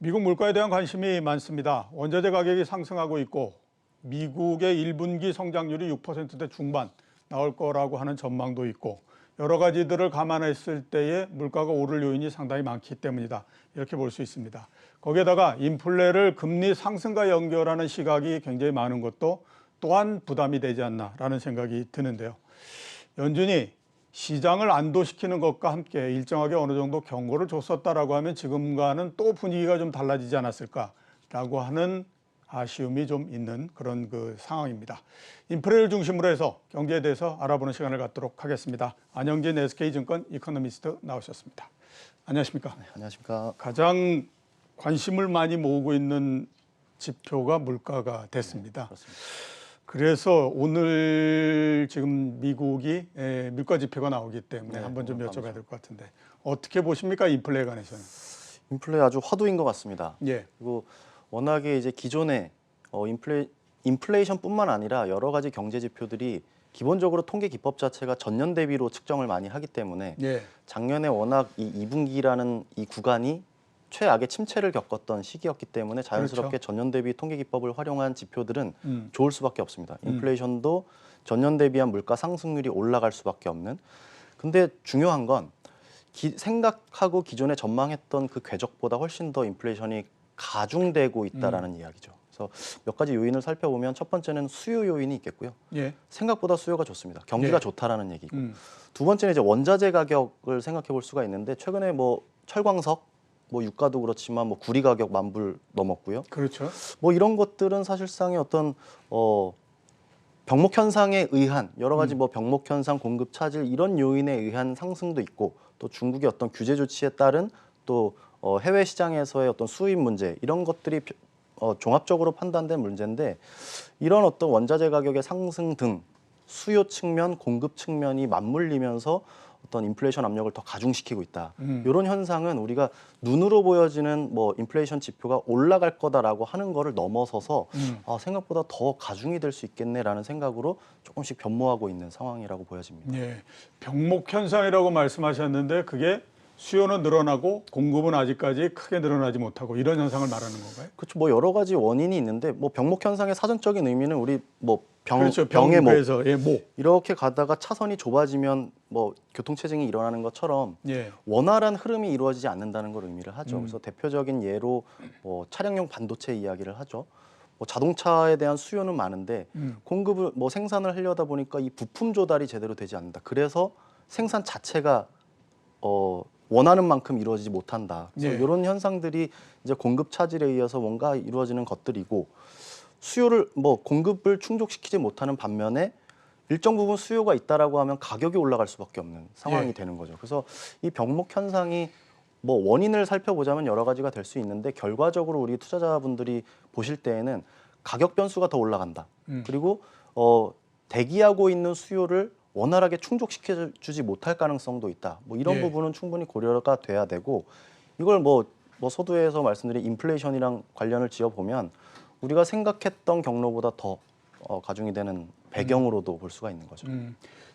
미국 물가에 대한 관심이 많습니다. 원자재 가격이 상승하고 있고 미국의 1분기 성장률이 6%대 중반 나올 거라고 하는 전망도 있고 여러 가지들을 감안했을 때에 물가가 오를 요인이 상당히 많기 때문이다. 이렇게 볼 수 있습니다. 거기에다가 인플레를 금리 상승과 연결하는 시각이 굉장히 많은 것도 또한 부담이 되지 않나라는 생각이 드는데요. 연준이 시장을 안도시키는 것과 함께 일정하게 어느 정도 경고를 줬었다라고 하면 지금과는 또 분위기가 좀 달라지지 않았을까라고 하는 아쉬움이 좀 있는 그런 상황입니다. 인플레를 중심으로 해서 경제에 대해서 알아보는 시간을 갖도록 하겠습니다. 안영진 SK증권 이코노미스트 나오셨습니다. 안녕하십니까? 네, 안녕하십니까? 가장 관심을 많이 모으고 있는 지표가 물가가 됐습니다. 네, 그렇습니다. 그래서 오늘 지금 미국이 물가 지표가 나오기 때문에 네, 한번 좀 오늘 여쭤봐야 될 것 같은데 어떻게 보십니까? 인플레에 관해서는. 인플레 아주 화두인 것 같습니다. 예. 그리고 워낙에 이제 기존에 인플레이션뿐만 아니라 여러 가지 경제 지표들이 기본적으로 통계 기법 자체가 전년 대비로 측정을 많이 하기 때문에 예. 작년에 워낙 이 2분기라는 이 구간이 최악의 침체를 겪었던 시기였기 때문에 자연스럽게 그렇죠. 전년 대비 통계 기법을 활용한 지표들은 음. 좋을 수밖에 없습니다. 인플레이션도 전년 대비한 물가 상승률이 올라갈 수밖에 없는. 근데 중요한 건 생각하고 기존에 전망했던 그 궤적보다 훨씬 더 인플레이션이 가중되고 있다라는 이야기죠. 그래서 몇 가지 요인을 살펴보면 첫 번째는 수요 요인이 있겠고요. 예. 생각보다 수요가 좋습니다. 경기가 예. 좋다라는 얘기고. 두 음. 번째는 이제 원자재 가격을 생각해 볼 수가 있는데 최근에 뭐 철광석, 뭐 유가도 그렇지만 뭐 구리 가격 10,000불 넘었고요. 그렇죠. 뭐 이런 것들은 사실상의 어떤 병목 현상에 의한 여러 가지 뭐 병목 현상, 공급 차질 이런 요인에 의한 상승도 있고 또 중국의 어떤 규제 조치에 따른 또 해외 시장에서의 어떤 수입 문제 이런 것들이 종합적으로 판단된 문제인데 이런 어떤 원자재 가격의 상승 등 수요 측면, 공급 측면이 맞물리면서 어떤 인플레이션 압력을 더 가중시키고 있다. 이런 현상은 우리가 눈으로 보여지는 뭐 인플레이션 지표가 올라갈 거다라고 하는 거를 넘어서서 생각보다 더 가중이 될 수 있겠네라는 생각으로 조금씩 변모하고 있는 상황이라고 보여집니다. 예. 병목 현상이라고 말씀하셨는데 그게 수요는 늘어나고 공급은 아직까지 크게 늘어나지 못하고 이런 현상을 말하는 건가요? 그렇죠. 뭐 여러 가지 원인이 있는데 뭐 병목 현상의 사전적인 의미는 우리 뭐 그렇죠. 병의 목 병에서 예, 목. 이렇게 가다가 차선이 좁아지면 뭐 교통체증이 일어나는 것처럼 예. 원활한 흐름이 이루어지지 않는다는 걸 의미를 하죠. 그래서 대표적인 예로 뭐 차량용 반도체 이야기를 하죠. 뭐 자동차에 대한 수요는 많은데 공급을 뭐 생산을 하려다 보니까 이 부품 조달이 제대로 되지 않는다. 그래서 생산 자체가 원하는 만큼 이루어지지 못한다. 그래서 예. 이런 현상들이 이제 공급 차질에 의해서 뭔가 이루어지는 것들이고 수요를 뭐 공급을 충족시키지 못하는 반면에 일정 부분 수요가 있다라고 하면 가격이 올라갈 수밖에 없는 상황이 예. 되는 거죠. 그래서 이 병목 현상이 뭐 원인을 살펴보자면 여러 가지가 될 수 있는데 결과적으로 우리 투자자분들이 보실 때에는 가격 변수가 더 올라간다. 그리고 대기하고 있는 수요를 원활하게 충족시켜주지 못할 가능성도 있다. 뭐 이런 예. 부분은 충분히 고려가 돼야 되고 이걸 뭐 서두에서 말씀드린 인플레이션이랑 관련을 지어보면 우리가 생각했던 경로보다 더 가중이 되는 배경으로도 볼 수가 있는 거죠.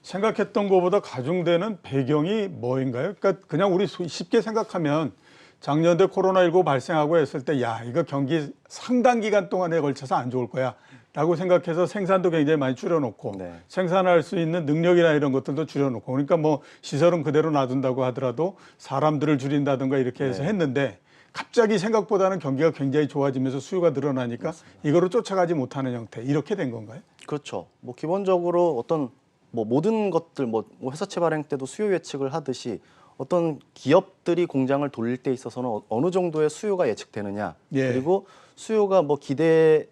생각했던 것보다 가중되는 배경이 뭐인가요? 그러니까 그냥 우리 쉽게 생각하면 작년에 코로나19 발생하고 했을 때 야, 이거 경기 상당 기간 동안에 걸쳐서 안 좋을 거야 라고 생각해서 생산도 굉장히 많이 줄여놓고 네. 생산할 수 있는 능력이나 이런 것들도 줄여놓고 그러니까 뭐 시설은 그대로 놔둔다고 하더라도 사람들을 줄인다든가 이렇게 해서 했는데 갑자기 생각보다는 경기가 굉장히 좋아지면서 수요가 늘어나니까 이거를 쫓아가지 못하는 형태 이렇게 된 건가요? 그렇죠. 뭐 기본적으로 어떤 뭐 모든 것들 뭐 회사채 발행 때도 수요 예측을 하듯이 어떤 기업들이 공장을 돌릴 때 있어서는 어느 정도의 수요가 예측되느냐 예. 그리고 수요가 뭐 기대를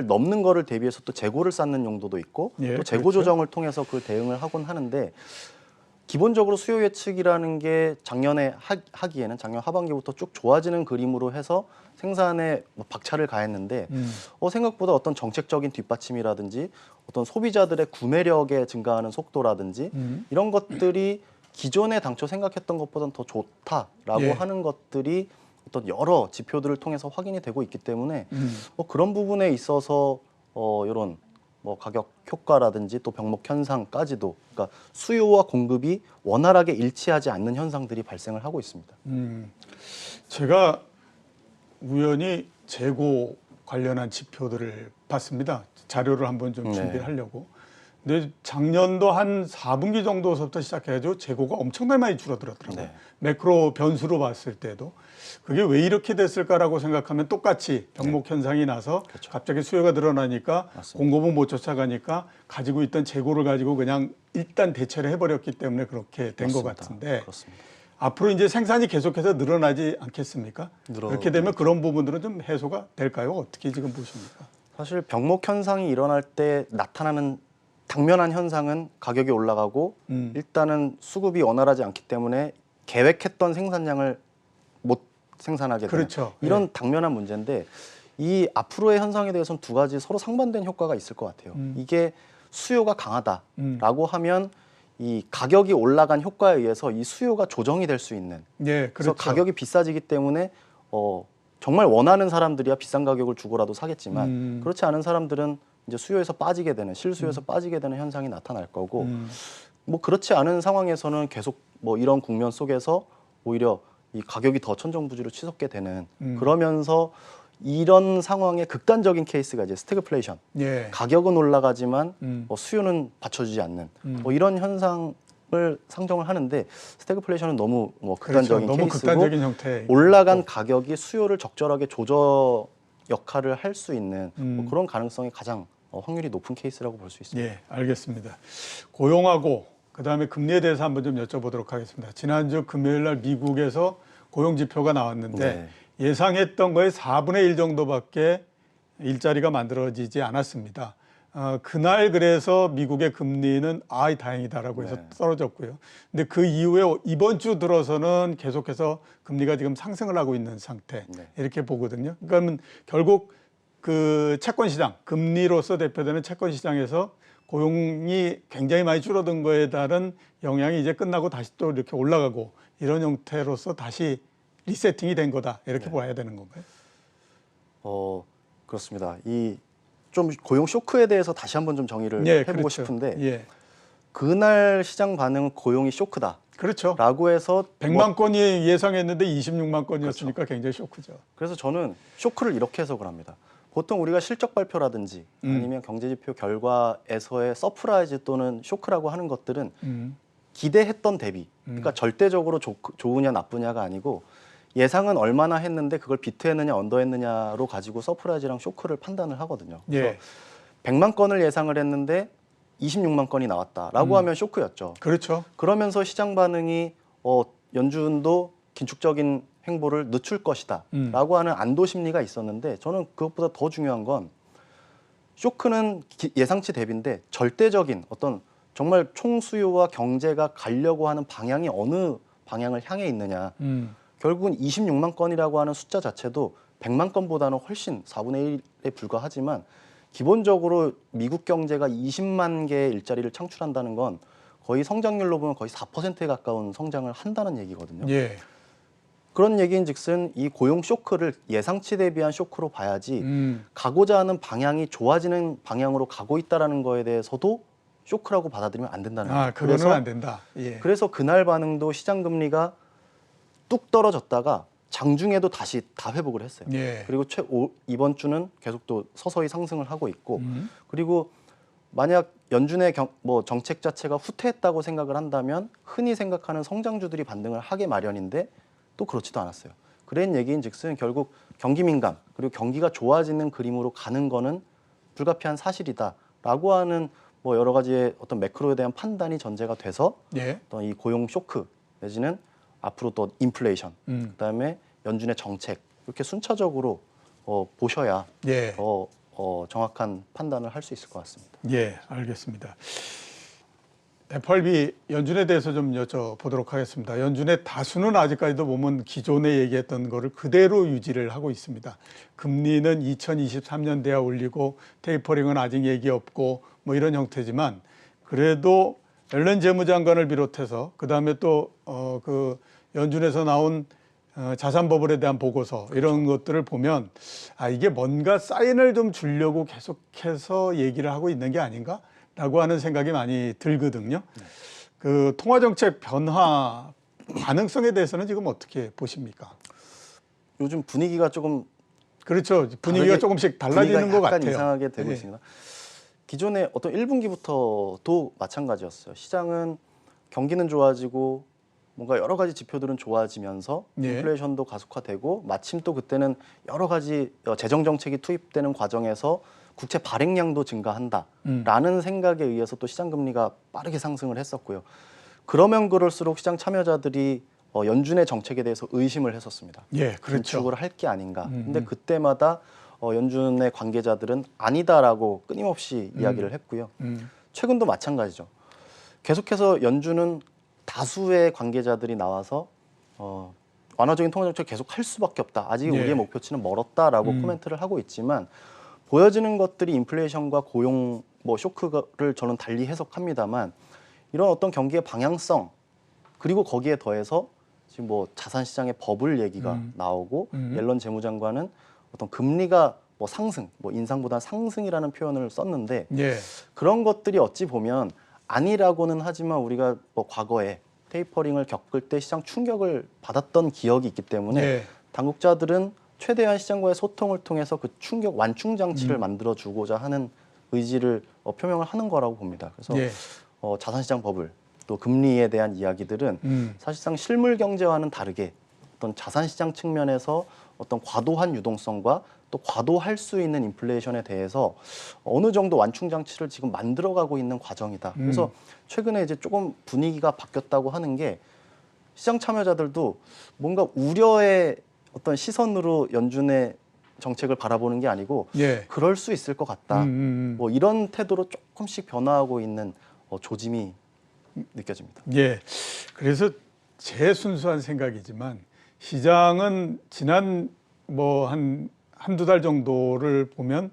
넘는 거를 대비해서 또 재고를 쌓는 용도도 있고 예, 또 재고 그렇죠. 조정을 통해서 그 대응을 하곤 하는데 기본적으로 수요 예측이라는 게 작년에 하기에는 작년 하반기부터 쭉 좋아지는 그림으로 해서 생산에 뭐 박차를 가했는데 생각보다 어떤 정책적인 뒷받침이라든지 어떤 소비자들의 구매력의 증가하는 속도라든지 이런 것들이 기존에 당초 생각했던 것보다는 더 좋다라고 예. 하는 것들이 어떤 여러 지표들을 통해서 확인이 되고 있기 때문에 뭐 그런 부분에 있어서 이런 뭐 가격 효과라든지 또 병목 현상까지도 그러니까 수요와 공급이 원활하게 일치하지 않는 현상들이 발생을 하고 있습니다. 제가 우연히 재고 관련한 지표들을 봤습니다. 자료를 한번 좀 준비를 하려고. 근데 작년도 한 4분기 정도서부터 시작해가지고 재고가 엄청나게 많이 줄어들었더라고요. 네. 매크로 변수로 봤을 때도. 그게 왜 이렇게 됐을까라고 생각하면 똑같이 병목 현상이 나서 갑자기 수요가 늘어나니까 공급은 못 쫓아가니까 가지고 있던 재고를 가지고 그냥 일단 대체를 해버렸기 때문에 그렇게 된 것 같은데 그렇습니다. 앞으로 이제 생산이 계속해서 늘어나지 않겠습니까? 그렇게 되면 그런 부분들은 좀 해소가 될까요? 어떻게 지금 보십니까? 사실 병목 현상이 일어날 때 나타나는 당면한 현상은 가격이 올라가고 일단은 수급이 원활하지 않기 때문에 계획했던 생산량을 못 생산하게 되는 그렇죠. 이런 당면한 문제인데 이 앞으로의 현상에 대해서는 두 가지 서로 상반된 효과가 있을 것 같아요. 이게 수요가 강하다라고 하면 이 가격이 올라간 효과에 의해서 이 수요가 조정이 될 수 있는 예, 그래서 그렇죠. 가격이 비싸지기 때문에 정말 원하는 사람들이야 비싼 가격을 주고라도 사겠지만 그렇지 않은 사람들은 이제 수요에서 빠지게 되는 실수요에서 빠지게 되는 현상이 나타날 거고 뭐 그렇지 않은 상황에서는 계속 뭐 이런 국면 속에서 오히려 이 가격이 더 천정부지로 치솟게 되는 그러면서 이런 상황의 극단적인 케이스가 이제 스태그플레이션 예. 가격은 올라가지만 수요는 받쳐주지 않는 뭐 이런 현상을 상정을 하는데 스태그플레이션은 너무 뭐 극단적인 그렇죠. 너무 케이스고 극단적인 형태. 올라간 가격이 수요를 적절하게 조절 역할을 할 수 있는 뭐 그런 가능성이 가장 확률이 높은 케이스라고 볼 수 있습니다. 예, 알겠습니다. 고용하고 그다음에 금리에 대해서 한번 좀 여쭤보도록 하겠습니다. 지난주 금요일 날 미국에서 고용 지표가 나왔는데 예상했던 거의 4분의 1 정도밖에 일자리가 만들어지지 않았습니다. 그날 그래서 미국의 금리는 다행이다라고 해서 떨어졌고요. 근데 그 이후에 이번 주 들어서는 계속해서 금리가 지금 상승을 하고 있는 상태 이렇게 보거든요. 그러니까 결국 그 채권 시장, 금리로서 대표되는 채권 시장에서 고용이 굉장히 많이 줄어든 거에 따른 영향이 이제 끝나고 다시 또 이렇게 올라가고 이런 형태로서 다시 리세팅이 된 거다 이렇게 봐야 되는 건가요? 그렇습니다. 이 좀 고용 쇼크에 대해서 다시 한번 좀 정의를 해보고 그렇죠. 싶은데 그날 시장 반응은 고용이 쇼크다. 그렇죠. 라고 해서 100만 건이 예상했는데 26만 건이었으니까 굉장히 쇼크죠. 그래서 저는 쇼크를 이렇게 해석을 합니다. 보통 우리가 실적 발표라든지 아니면 경제지표 결과에서의 서프라이즈 또는 쇼크라고 하는 것들은 기대했던 대비, 그러니까 절대적으로 좋으냐 나쁘냐가 아니고 예상은 얼마나 했는데 그걸 비트했느냐 언더했느냐로 가지고 서프라이즈랑 쇼크를 판단을 하거든요. 그래서 100만 건을 예상을 했는데 26만 건이 나왔다라고 하면 쇼크였죠. 그렇죠. 그러면서 시장 반응이 연준도 긴축적인 행보를 늦출 것이다 라고 하는 안도 심리가 있었는데 저는 그것보다 더 중요한 건 쇼크는 예상치 대비인데 절대적인 어떤 정말 총수요와 경제가 가려고 하는 방향이 어느 방향을 향해 있느냐 결국은 26만 건이라고 하는 숫자 자체도 100만 건보다는 훨씬 4분의 1에 불과하지만 기본적으로 미국 경제가 20만 개의 일자리를 창출한다는 건 거의 성장률로 보면 거의 4%에 가까운 성장을 한다는 얘기거든요. 그런 얘기인즉슨 이 고용 쇼크를 예상치 대비한 쇼크로 봐야지 가고자 하는 방향이 좋아지는 방향으로 가고 있다는 거에 대해서도 쇼크라고 받아들이면 안 된다는 거예요. 그거는 안 된다. 그래서 그날 반응도 시장 금리가 뚝 떨어졌다가 장중에도 다시 다 회복을 했어요. 그리고 이번 주는 계속 또 서서히 상승을 하고 있고 그리고 만약 연준의 정책 자체가 후퇴했다고 생각을 한다면 흔히 생각하는 성장주들이 반등을 하게 마련인데 또 그렇지도 않았어요. 그런 얘기인즉슨 결국 경기 민감 그리고 경기가 좋아지는 그림으로 가는 거는 불가피한 사실이다라고 하는 뭐 여러 가지의 어떤 매크로에 대한 판단이 전제가 돼서 어떤 이 고용 쇼크 내지는 앞으로 또 인플레이션 그다음에 연준의 정책 이렇게 순차적으로 보셔야 정확한 판단을 할 수 있을 것 같습니다. 알겠습니다. FRB 연준에 대해서 좀 여쭤보도록 하겠습니다. 연준의 다수는 아직까지도 보면 기존에 얘기했던 거를 그대로 유지를 하고 있습니다. 금리는 2023년대에 올리고 테이퍼링은 아직 얘기 없고 뭐 이런 형태지만 그래도 앨런 재무장관을 비롯해서 그다음에 또 그 연준에서 나온 자산 버블에 대한 보고서 이런 것들을 보면 이게 뭔가 사인을 좀 주려고 계속해서 얘기를 하고 있는 게 아닌가라고 하는 생각이 많이 들거든요. 그 통화 정책 변화 가능성에 대해서는 지금 어떻게 보십니까? 요즘 분위기가 조금 그렇죠. 분위기가 조금씩 달라지는 것 약간 같아요. 이상하게 되고 네. 있습니다. 기존에 어떤 1분기부터도 마찬가지였어요. 시장은 경기는 좋아지고 뭔가 여러 가지 지표들은 좋아지면서 예. 인플레이션도 가속화되고 마침 또 그때는 여러 가지 재정 정책이 투입되는 과정에서 국채 발행량도 증가한다라는 생각에 의해서 또 시장 금리가 빠르게 상승을 했었고요. 그러면 그럴수록 시장 참여자들이 연준의 정책에 대해서 의심을 했었습니다. 예, 그렇죠. 긴축을 할 게 아닌가. 근데 그때마다 연준의 관계자들은 아니다라고 끊임없이 이야기를 했고요. 최근도 마찬가지죠. 계속해서 연준은 다수의 관계자들이 나와서 완화적인 통화 정책을 계속 할 수밖에 없다. 아직 예. 우리의 목표치는 멀었다라고 코멘트를 하고 있지만 보여지는 것들이 인플레이션과 고용 쇼크를 저는 달리 해석합니다만 이런 어떤 경기의 방향성 그리고 거기에 더해서 지금 자산 시장의 버블 얘기가 나오고 옐런 재무장관은 어떤 금리가 상승, 인상보다 상승이라는 표현을 썼는데 예. 그런 것들이 어찌 보면 아니라고는 하지만 우리가 과거에 테이퍼링을 겪을 때 시장 충격을 받았던 기억이 있기 때문에 예. 당국자들은 최대한 시장과의 소통을 통해서 그 충격 완충 장치를 만들어주고자 하는 의지를 표명을 하는 거라고 봅니다. 그래서 예. 자산시장 버블 또 금리에 대한 이야기들은 사실상 실물 경제와는 다르게 어떤 자산시장 측면에서 어떤 과도한 유동성과 또 과도할 수 있는 인플레이션에 대해서 어느 정도 완충 장치를 지금 만들어가고 있는 과정이다. 그래서 최근에 이제 조금 분위기가 바뀌었다고 하는 게 시장 참여자들도 뭔가 우려의 어떤 시선으로 연준의 정책을 바라보는 게 아니고 예. 그럴 수 있을 것 같다. 이런 태도로 조금씩 변화하고 있는 조짐이 느껴집니다. 예. 그래서 제 순수한 생각이지만 시장은 지난 한두 달 정도를 보면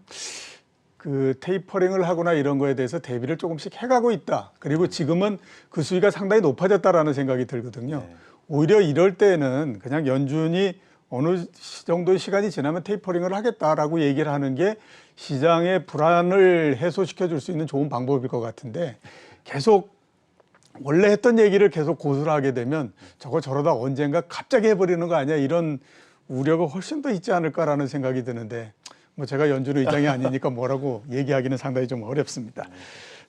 그 테이퍼링을 하거나 이런 거에 대해서 대비를 조금씩 해가고 있다. 그리고 지금은 그 수위가 상당히 높아졌다라는 생각이 들거든요. 네. 오히려 이럴 때는 그냥 연준이 어느 정도의 시간이 지나면 테이퍼링을 하겠다라고 얘기를 하는 게 시장의 불안을 해소시켜 줄 수 있는 좋은 방법일 것 같은데 계속 원래 했던 얘기를 계속 고수하게 되면 저러다 언젠가 갑자기 해버리는 거 아니야 이런 우려가 훨씬 더 있지 않을까라는 생각이 드는데 제가 연준 의장이 아니니까 뭐라고 얘기하기는 상당히 좀 어렵습니다.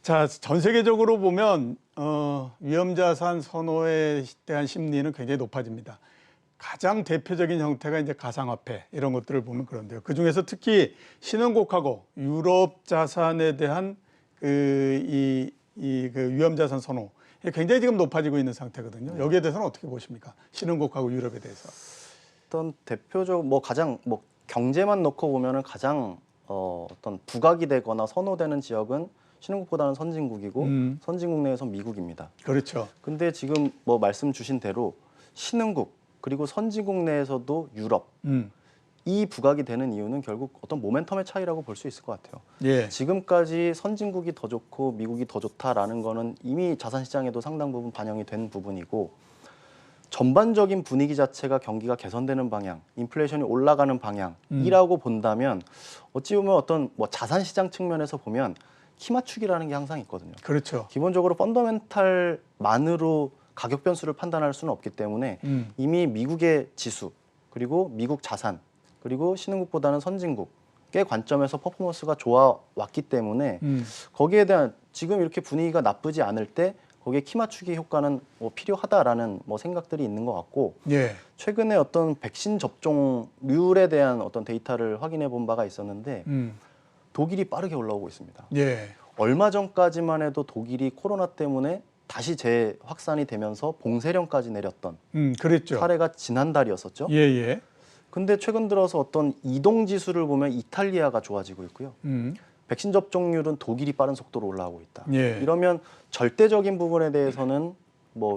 자, 전 세계적으로 보면 위험자산 선호에 대한 심리는 굉장히 높아집니다. 가장 대표적인 형태가 이제 가상화폐 이런 것들을 보면 그런데요. 그 중에서 특히 신흥국하고 유럽 자산에 대한 그 위험자산 선호 굉장히 지금 높아지고 있는 상태거든요. 여기에 대해서는 어떻게 보십니까? 신흥국하고 유럽에 대해서. 어떤 대표적 가장 경제만 놓고 보면은 가장 어떤 부각이 되거나 선호되는 지역은 신흥국보다는 선진국이고 선진국 내에서 미국입니다. 그렇죠. 근데 지금 말씀 주신 대로 신흥국 그리고 선진국 내에서도 유럽 이 부각이 되는 이유는 결국 어떤 모멘텀의 차이라고 볼 수 있을 것 같아요. 예. 지금까지 선진국이 더 좋고 미국이 더 좋다라는 거는 이미 자산시장에도 상당 부분 반영이 된 부분이고 전반적인 분위기 자체가 경기가 개선되는 방향, 인플레이션이 올라가는 방향이라고 본다면 어찌 보면 어떤 자산시장 측면에서 보면 키 맞추기라는 게 항상 있거든요. 그렇죠. 기본적으로 펀더멘탈만으로 가격 변수를 판단할 수는 없기 때문에 이미 미국의 지수 그리고 미국 자산 그리고 신흥국보다는 선진국의 관점에서 퍼포먼스가 좋아왔기 때문에 거기에 대한 지금 이렇게 분위기가 나쁘지 않을 때 거기에 키 맞추기 효과는 필요하다라는 생각들이 있는 것 같고 예. 최근에 어떤 백신 접종률에 대한 어떤 데이터를 확인해 본 바가 있었는데 독일이 빠르게 올라오고 있습니다. 예. 얼마 전까지만 해도 독일이 코로나 때문에 다시 재확산이 되면서 봉쇄령까지 내렸던 그랬죠. 사례가 지난달이었었죠. 예, 예. 근데 최근 들어서 어떤 이동 지수를 보면 이탈리아가 좋아지고 있고요. 백신 접종률은 독일이 빠른 속도로 올라가고 있다. 예. 이러면 절대적인 부분에 대해서는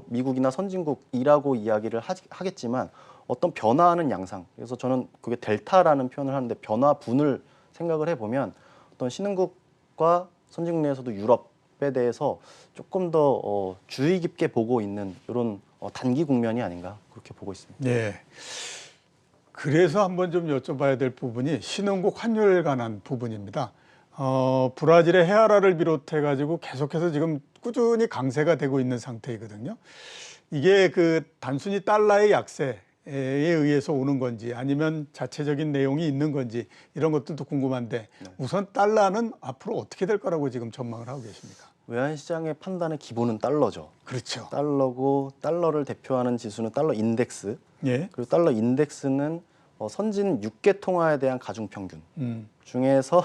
미국이나 선진국이라고 이야기를 하겠지만 어떤 변화하는 양상. 그래서 저는 그게 델타라는 표현을 하는데 변화분을 생각을 해보면 어떤 신흥국과 선진국 내에서도 유럽에 대해서 조금 더 주의 깊게 보고 있는 이런 단기 국면이 아닌가 그렇게 보고 있습니다. 네. 그래서 한번 좀 여쭤봐야 될 부분이 신흥국 환율에 관한 부분입니다. 브라질의 헤아라를 비롯해 가지고 계속해서 지금 꾸준히 강세가 되고 있는 상태이거든요. 이게 단순히 달러의 약세, 의해서 오는 건지 아니면 자체적인 내용이 있는 건지 이런 것들도 궁금한데 우선 달러는 앞으로 어떻게 될 거라고 지금 전망을 하고 계십니까? 외환시장의 판단의 기본은 달러죠. 그렇죠. 달러고 달러를 대표하는 지수는 달러 인덱스. 예. 그리고 달러 인덱스는 선진 6개 통화에 대한 가중 평균 중에서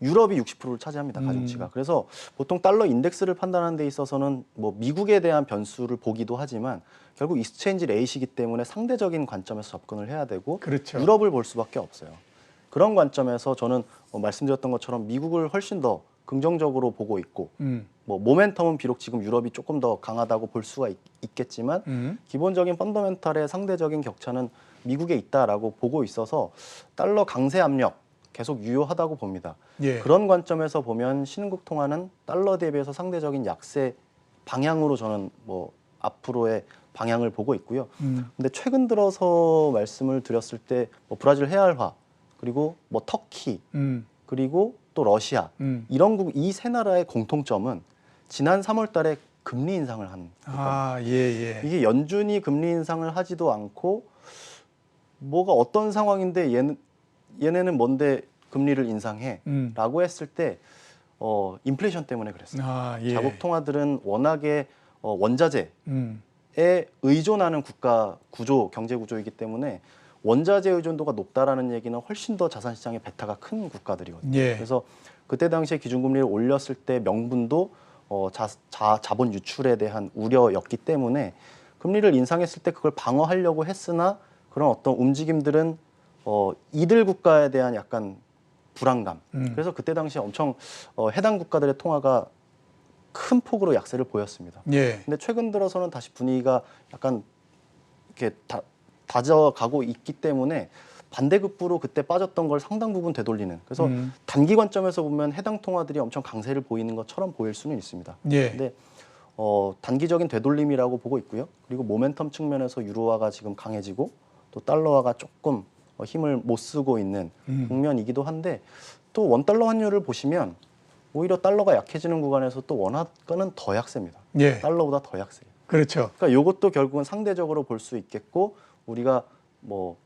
유럽이 60%를 차지합니다. 가중치가. 그래서 보통 달러 인덱스를 판단하는 데 있어서는 뭐 미국에 대한 변수를 보기도 하지만 결국 익스체인지 레이시기 때문에 상대적인 관점에서 접근을 해야 되고 그렇죠. 유럽을 볼 수밖에 없어요. 그런 관점에서 저는 말씀드렸던 것처럼 미국을 훨씬 더 긍정적으로 보고 있고 뭐 모멘텀은 비록 지금 유럽이 조금 더 강하다고 볼 수가 있겠지만 기본적인 펀더멘탈의 상대적인 격차는 미국에 있다라고 보고 있어서 달러 강세 압력 계속 유효하다고 봅니다. 예. 그런 관점에서 보면 신흥국 통화는 달러 대비해서 상대적인 약세 방향으로 저는 뭐 앞으로의 방향을 보고 있고요. 근데 최근 들어서 말씀을 드렸을 때 뭐 브라질 헤알화 그리고 뭐 터키 그리고 또 러시아 이런 이 세 나라의 공통점은 지난 3월 달에 금리 인상을 한 아, 예, 예. 이게 연준이 금리 인상을 하지도 않고 뭐가 어떤 상황인데 얘네는 뭔데 금리를 인상해 라고 했을 때 인플레이션 때문에 그랬어요. 아, 예. 자국 통화들은 워낙에 원자재에 의존하는 국가 구조, 경제 구조이기 때문에 원자재 의존도가 높다라는 얘기는 훨씬 더 자산 시장의 베타가 큰 국가들이거든요. 예. 그래서 그때 당시에 기준금리를 올렸을 때 명분도 자본 유출에 대한 우려였기 때문에 금리를 인상했을 때 그걸 방어하려고 했으나 그런 어떤 움직임들은 이들 국가에 대한 약간 불안감. 그래서 그때 당시에 엄청 해당 국가들의 통화가 큰 폭으로 약세를 보였습니다. 예. 근데 최근 들어서는 다시 분위기가 약간 이렇게 다져가고 있기 때문에 반대급부로 그때 빠졌던 걸 상당 부분 되돌리는. 그래서 단기 관점에서 보면 해당 통화들이 엄청 강세를 보이는 것처럼 보일 수는 있습니다. 예. 근데 단기적인 되돌림이라고 보고 있고요. 그리고 모멘텀 측면에서 유로화가 지금 강해지고 또 달러화가 조금 힘을 못 쓰고 있는 국면이기도 한데 또 원달러 환율을 보시면 오히려 달러가 약해지는 구간에서 또 원화가는 더 약세입니다. 예. 달러보다 더 약세요. 그렇죠. 그러니까 이것도 결국은 상대적으로 볼 수 있겠고 우리가 뭐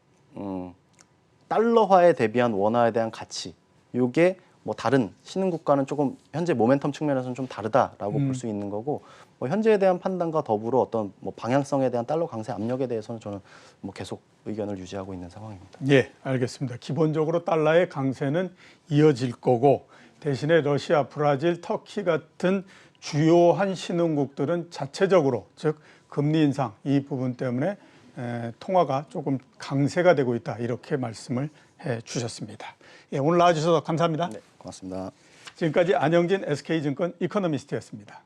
달러화에 대비한 원화에 대한 가치 이게 뭐 다른 신흥국가는 조금 현재 모멘텀 측면에서는 좀 다르다라고 볼 수 있는 거고 뭐 현재에 대한 판단과 더불어 어떤 뭐 방향성에 대한 달러 강세 압력에 대해서는 저는 뭐 계속 의견을 유지하고 있는 상황입니다. 예, 알겠습니다. 기본적으로 달러의 강세는 이어질 거고 대신에 러시아, 브라질, 터키 같은 주요한 신흥국들은 자체적으로 즉 금리 인상 이 부분 때문에 통화가 조금 강세가 되고 있다 이렇게 말씀을 해주셨습니다. 예, 오늘 나와주셔서 감사합니다. 네, 고맙습니다. 지금까지 안영진 SK증권 이코노미스트였습니다.